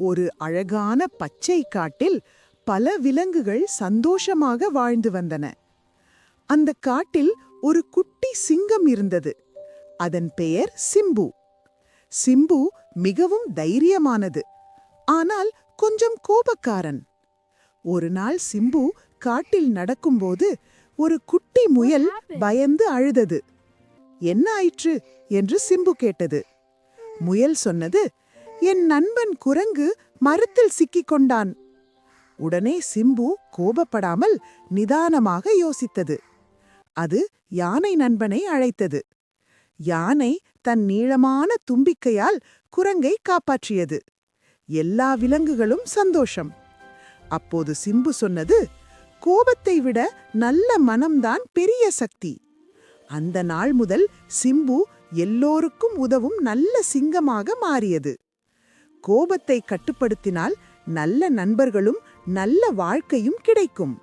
ஒரு அழகான பச்சை காட்டில் பல விலங்குகள் சந்தோஷமாக வாழ்ந்து வந்தன. அந்த காட்டில் ஒரு குட்டி சிங்கம் இருந்தது. அதன் பெயர் சிம்பு. சிம்பு மிகவும் தைரியமானது, ஆனால் கொஞ்சம் கோபக்காரன். ஒரு நாள் சிம்பு காட்டில் நடக்கும்போது ஒரு குட்டி முயல் பயந்து அழுதது. என்ன ஆயிற்று என்று சிம்பு கேட்டது. முயல் சொன்னது, என் நண்பன் குரங்கு மரத்தில் சிக்கிக் கொண்டான். உடனே சிம்பு கோபப்படாமல் நிதானமாக யோசித்தது. அது யானை நண்பனை அழைத்தது. யானை தன் நீளமான தும்பிக்கையால் குரங்கை காப்பாற்றியது. எல்லா விலங்குகளும் சந்தோஷம். அப்போது சிம்பு சொன்னது, கோபத்தை விட நல்ல மனம்தான் பெரிய சக்தி. அந்த நாள் முதல் சிம்பு எல்லோருக்கும் உதவும் நல்ல சிங்கமாக மாறியது. கோபத்தை கட்டுப்படுத்தினால் நல்ல நண்பர்களும் நல்ல வாழ்க்கையும் கிடைக்கும்.